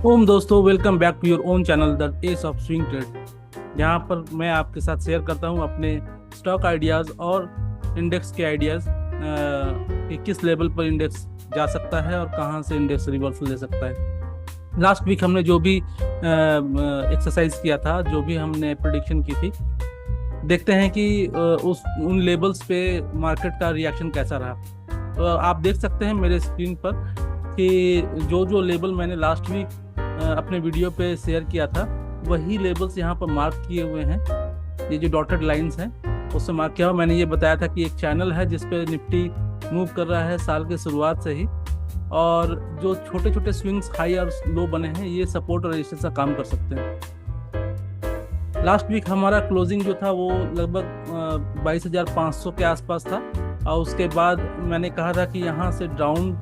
ओम दोस्तों, welcome back to your own channel the ace of swing trade. यहाँ पर मैं आपके साथ शेयर करता हूँ अपने स्टॉक आइडियाज़ और इंडेक्स के आइडियाज़ कि किस लेवल पर इंडेक्स जा सकता है और कहाँ से इंडेक्स रिवर्सल ले सकता है। लास्ट वीक हमने जो भी एक्सरसाइज किया था, जो भी हमने प्रिडिक्शन की थी, देखते हैं कि उस उन लेवल्स पे मार्केट का रिएक्शन कैसा रहा। तो आप देख सकते हैं मेरे स्क्रीन पर कि जो जो लेवल मैंने लास्ट वीक अपने वीडियो पे शेयर किया था, वही लेवल्स यहाँ पर मार्क किए हुए हैं। ये जो डॉटेड लाइंस हैं उससे मार्क किया हुआ। मैंने ये बताया था कि एक चैनल है जिस पे निफ्टी मूव कर रहा है साल के शुरुआत से ही, और जो छोटे छोटे स्विंग्स हाई और लो बने हैं ये सपोर्ट और रेजिस्टेंस का काम कर सकते हैं। लास्ट वीक हमारा क्लोजिंग जो था वो लगभग 22,500 के आसपास था, और उसके बाद मैंने कहा था कि यहाँ से डाउन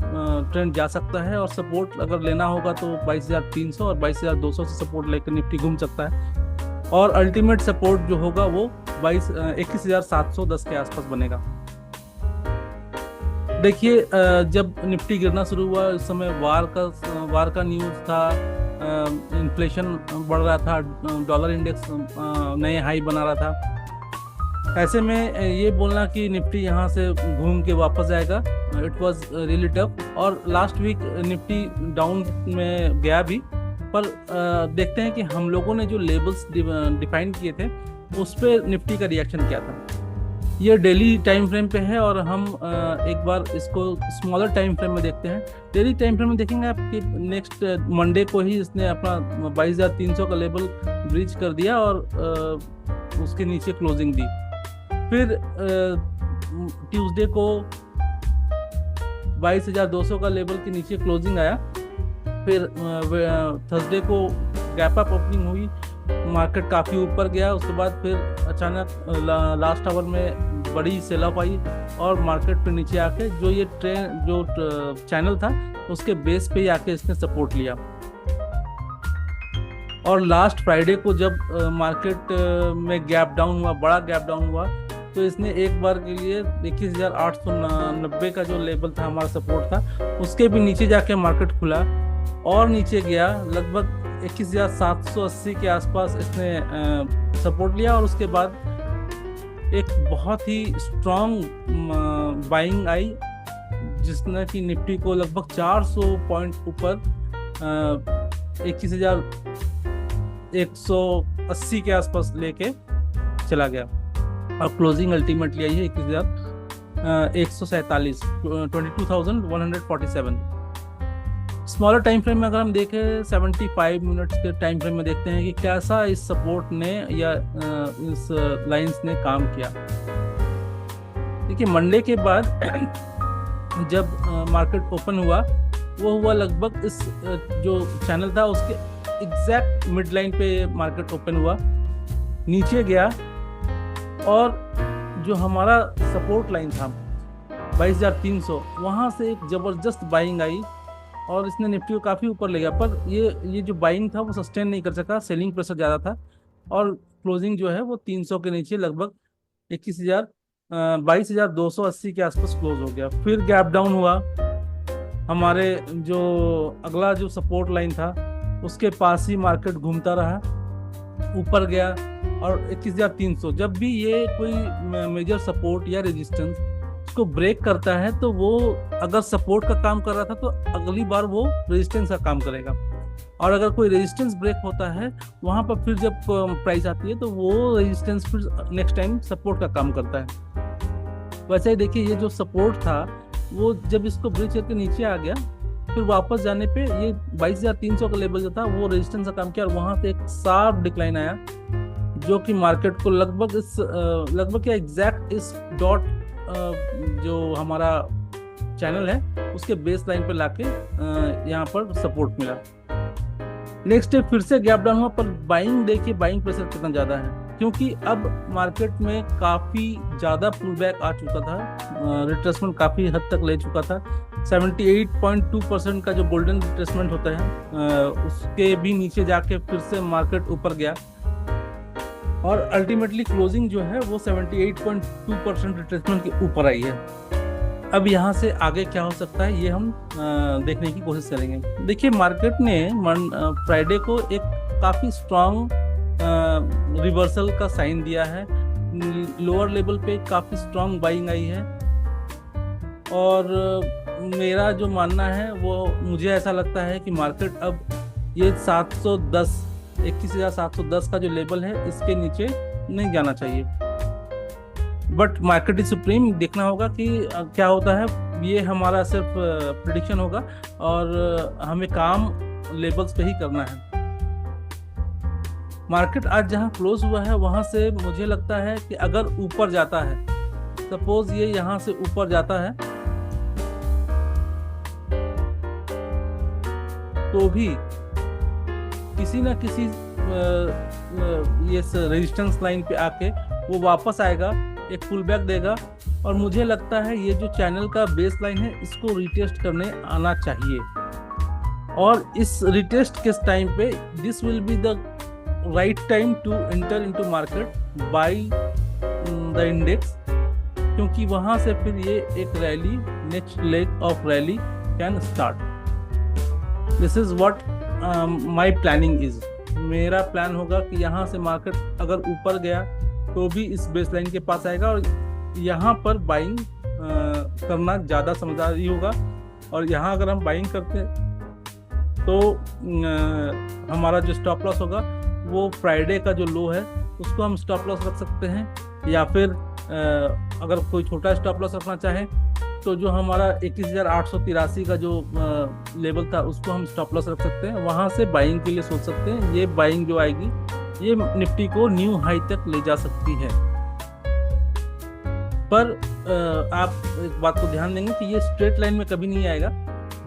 ट्रेंड जा सकता है और सपोर्ट अगर लेना होगा तो 22,300 और 22,200 से सपोर्ट लेकर निफ्टी घूम सकता है, और अल्टीमेट सपोर्ट जो होगा वो 21,710 के आसपास बनेगा। देखिए, जब निफ्टी गिरना शुरू हुआ उस समय वार का न्यूज़ था, इन्फ्लेशन बढ़ रहा था, डॉलर इंडेक्स नए हाई बना रहा था। ऐसे में ये बोलना कि निफ्टी यहाँ से घूम के वापस आएगा, इट वाज रियली टफ। और लास्ट वीक निफ्टी डाउन में गया भी, पर देखते हैं कि हम लोगों ने जो लेवल्स डिफाइन किए थे उस पर निफ्टी का रिएक्शन क्या था। ये डेली टाइम फ्रेम पे है और हम एक बार इसको स्मॉलर टाइम फ्रेम में देखते हैं। डेली टाइम फ्रेम में देखेंगे आप कि नेक्स्ट मंडे को ही इसने अपना 22,300 का लेवल ब्रीच कर दिया और उसके नीचे क्लोजिंग दी। फिर ट्यूसडे को 22,200 का लेवल के नीचे क्लोजिंग आया। फिर थर्सडे को गैप अप ओपनिंग हुई, मार्केट काफ़ी ऊपर गया। उसके बाद फिर अचानक लास्ट आवर में बड़ी सेल ऑफ आई और मार्केट फिर नीचे आके जो चैनल था उसके बेस पे ही आके इसने सपोर्ट लिया। और लास्ट फ्राइडे को जब मार्केट में गैप डाउन हुआ, बड़ा गैप डाउन हुआ, तो इसने एक बार के लिए 21,890 का जो लेवल था, हमारा सपोर्ट था, उसके भी नीचे जाके मार्केट खुला और नीचे गया। लगभग 21,780 के आसपास इसने सपोर्ट लिया और उसके बाद एक बहुत ही स्ट्रॉन्ग बाइंग आई जिसने कि निफ्टी को लगभग 400 पॉइंट ऊपर 21,180 के आसपास लेके चला गया और क्लोजिंग अल्टीमेटली आई है 21,147, 22,147। स्मॉलर टाइम फ्रेम में अगर हम देखें 75 मिनट्स के टाइम फ्रेम में देखते हैं कि कैसा इस सपोर्ट ने या इस लाइंस ने काम किया। देखिए, मंडे के बाद जब मार्केट ओपन हुआ, वो हुआ लगभग इस जो चैनल था उसके एग्जैक्ट मिड लाइन पे मार्केट ओपन हुआ, नीचे गया और जो हमारा सपोर्ट लाइन था 22,300, वहाँ से एक ज़बरदस्त बाइंग आई और इसने निफ्टी को काफ़ी ऊपर ले गया। पर ये जो बाइंग था वो सस्टेन नहीं कर सका, सेलिंग प्रेशर ज़्यादा था और क्लोजिंग जो है वो 300 के नीचे लगभग 22,280 के आसपास क्लोज हो गया। फिर गैप डाउन हुआ, हमारे जो अगला जो सपोर्ट लाइन था उसके पास ही मार्केट घूमता रहा, ऊपर गया और 21,300। जब भी ये कोई मेजर सपोर्ट या रेजिस्टेंस को ब्रेक करता है तो वो अगर सपोर्ट का काम कर रहा था तो अगली बार वो रेजिस्टेंस का काम करेगा, और अगर कोई रेजिस्टेंस ब्रेक होता है वहां पर फिर जब प्राइस आती है तो वो रेजिस्टेंस फिर नेक्स्ट टाइम सपोर्ट का काम करता है। वैसे ही देखिए, ये जो सपोर्ट था वो जब इसको ब्रेक करके नीचे आ गया, फिर वापस जाने पे ये 22,300 का लेवल जो था वो रेजिस्टेंस का काम किया और वहां से एक शार्प डिक्लाइन आया जो कि मार्केट को लगभग क्या एग्जैक्ट इस डॉट जो हमारा चैनल है उसके बेस लाइन पे लाके यहाँ पर सपोर्ट मिला। नेक्स्ट डे फिर से गैप डाउन हुआ, पर बाइंग देखिए, बाइंग प्रेशर कितना ज़्यादा है, क्योंकि अब मार्केट में काफ़ी ज़्यादा पुल बैक आ चुका था, रिट्रेसमेंट काफ़ी हद तक ले चुका था। 78.2% का जो गोल्डन रिट्रेसमेंट होता है उसके भी नीचे जाके फिर से मार्केट ऊपर गया और अल्टीमेटली क्लोजिंग जो है वो 78.2% रिट्रेसमेंट के ऊपर आई है। अब यहाँ से आगे क्या हो सकता है ये हम देखने की कोशिश करेंगे। देखिए मार्केट ने फ्राइडे को एक काफ़ी स्ट्रॉन्ग रिवर्सल का साइन दिया है। लोअर लेवल पे काफ़ी स्ट्रॉन्ग बाइंग आई है, और मेरा जो मानना है वो मुझे ऐसा लगता है कि मार्केट अब ये 710 21,710 का जो लेवल है इसके नीचे नहीं जाना चाहिए। बट मार्केट इज सुप्रीम, देखना होगा कि क्या होता है। ये हमारा सिर्फ प्रिडिक्शन होगा और हमें काम लेवल्स पे ही करना है। मार्केट आज जहां क्लोज हुआ है वहां से मुझे लगता है कि अगर ऊपर जाता है, सपोज ये यहां से ऊपर जाता है, तो भी किसी ना किसी ये रेजिस्टेंस लाइन पे आके वो वापस आएगा, एक पुल बैक देगा, और मुझे लगता है ये जो चैनल का बेस लाइन है इसको रिटेस्ट करने आना चाहिए। और इस रिटेस्ट के टाइम पे this will be the right time to enter into market by the index, क्योंकि वहां से फिर ये एक rally, next leg of rally can start. This is what my planning is. मेरा प्लान होगा कि यहाँ से मार्केट अगर ऊपर गया तो भी इस बेस लाइन के पास आएगा, और यहाँ पर बाइंग करना ज़्यादा समझदारी होगा। और यहाँ अगर हम बाइंग करते तो हमारा जो स्टॉप लॉस होगा वो फ्राइडे का जो लो है उसको हम स्टॉप लॉस रख सकते हैं, या फिर अगर कोई छोटा स्टॉप लॉस रखना चाहे तो जो हमारा 21,883 का जो लेवल था उसको हम स्टॉप लॉस रख सकते हैं। वहाँ से बाइंग के लिए सोच सकते हैं। ये बाइंग जो आएगी ये निफ्टी को न्यू हाई तक ले जा सकती है। पर आप एक बात को ध्यान देंगे कि ये स्ट्रेट लाइन में कभी नहीं आएगा।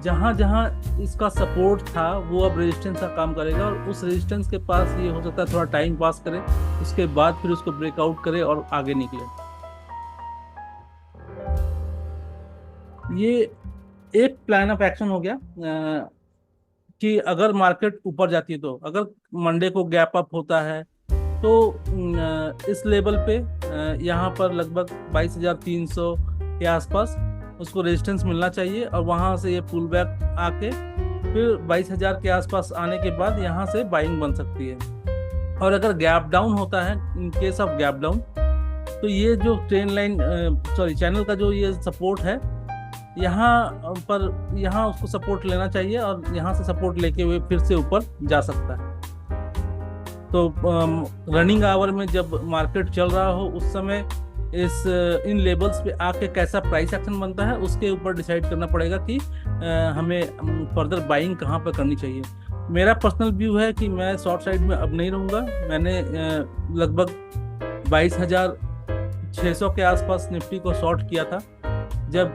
जहाँ जहाँ इसका सपोर्ट था वो अब रेजिस्टेंस का काम करेगा, और उस रेजिस्टेंस के पास ये हो सकता है थोड़ा टाइम पास करे, उसके बाद फिर उसको ब्रेकआउट करे और आगे निकले। ये एक प्लान ऑफ एक्शन हो गया कि अगर मार्केट ऊपर जाती है, तो अगर मंडे को गैप अप होता है तो इस लेवल पे यहाँ पर लगभग 22,300 के आसपास उसको रेजिस्टेंस मिलना चाहिए, और वहाँ से ये पुल बैक आके फिर 22,000 के आसपास आने के बाद यहाँ से बाइंग बन सकती है। और अगर गैप डाउन होता है, in case of gap down, तो ये जो ट्रेंड लाइन चैनल का जो ये सपोर्ट है यहाँ पर, यहाँ उसको सपोर्ट लेना चाहिए, और यहाँ से सपोर्ट लेके हुए फिर से ऊपर जा सकता है। तो रनिंग आवर में जब मार्केट चल रहा हो उस समय इन लेवल्स पे आके कैसा प्राइस एक्शन बनता है उसके ऊपर डिसाइड करना पड़ेगा कि हमें फर्दर बाइंग कहाँ पर करनी चाहिए। मेरा पर्सनल व्यू है कि मैं शॉर्ट साइड में अब नहीं रहूँगा। मैंने लगभग 22,600 के आसपास निफ्टी को शॉर्ट किया था। जब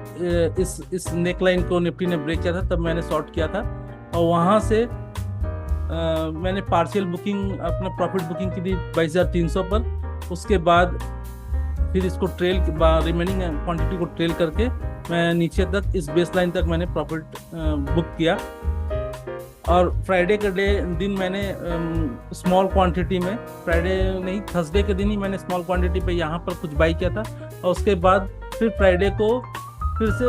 इस नेकलाइन को निफ्टी ने ब्रेक किया था तब मैंने शॉर्ट किया था, और वहाँ से मैंने पार्शियल बुकिंग, अपना प्रॉफिट बुकिंग की थी 22,300 पर। उसके बाद फिर इसको ट्रेल, रिमेनिंग क्वांटिटी को ट्रेल करके मैं नीचे तक, इस बेस लाइन तक मैंने प्रॉफिट बुक किया। और फ्राइडे के दिन मैंने स्मॉल क्वांटिटी में, फ्राइडे नहीं थर्सडे के दिन ही मैंने स्मॉल क्वांटिटी पे यहाँ पर कुछ बाई किया था, और उसके बाद फिर फ्राइडे को फिर से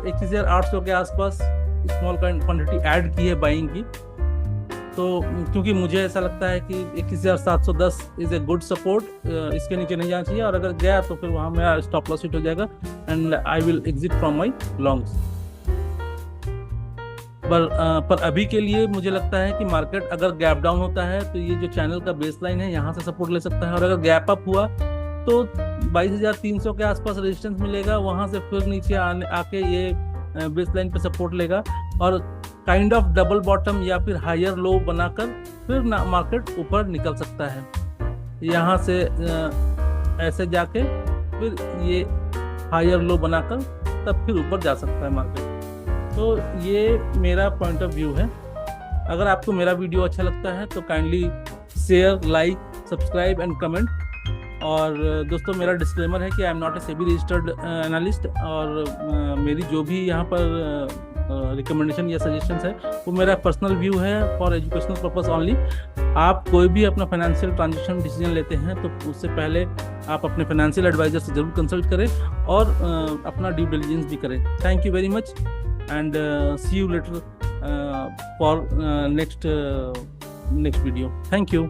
21,800 के आसपास स्मॉल क्वांटिटी ऐड की है बाइंग की। तो क्योंकि मुझे ऐसा लगता है कि 21,710 इज ए गुड सपोर्ट, इसके नीचे नहीं जाना चाहिए, और अगर गया तो फिर वहाँ मेरा स्टॉप लॉस हिट हो जाएगा and I will exit from my longs. पर अभी के लिए मुझे लगता है कि मार्केट अगर गैप डाउन होता है तो ये जो चैनल का बेस लाइन है यहाँ से सपोर्ट ले सकता है, और अगर गैप अप हुआ तो 22,300 के आसपास रेजिस्टेंस मिलेगा, वहाँ से फिर नीचे आके ये बेस लाइन पे सपोर्ट लेगा, और काइंड ऑफ डबल बॉटम या फिर हायर लो बनाकर फिर मार्केट ऊपर निकल सकता है। यहाँ से ऐसे जाके फिर ये हायर लो बनाकर तब फिर ऊपर जा सकता है मार्केट। तो ये मेरा पॉइंट ऑफ व्यू है। अगर आपको मेरा वीडियो अच्छा लगता है तो kindly share, like, subscribe and comment. और दोस्तों मेरा डिस्क्लेमर है कि I am not a SEBI registered analyst, और मेरी जो भी यहाँ पर रिकमेंडेशन या सजेशंस है वो मेरा पर्सनल व्यू है फॉर एजुकेशनल पर्पस ओनली। आप कोई भी अपना फाइनेंशियल ट्रांजेक्शन डिसीजन लेते हैं तो उससे पहले आप अपने फाइनेंशियल एडवाइजर से जरूर कंसल्ट करें और अपना ड्यू डिलिजेंस भी करें। Thank you very much and see you later for next video. Thank you.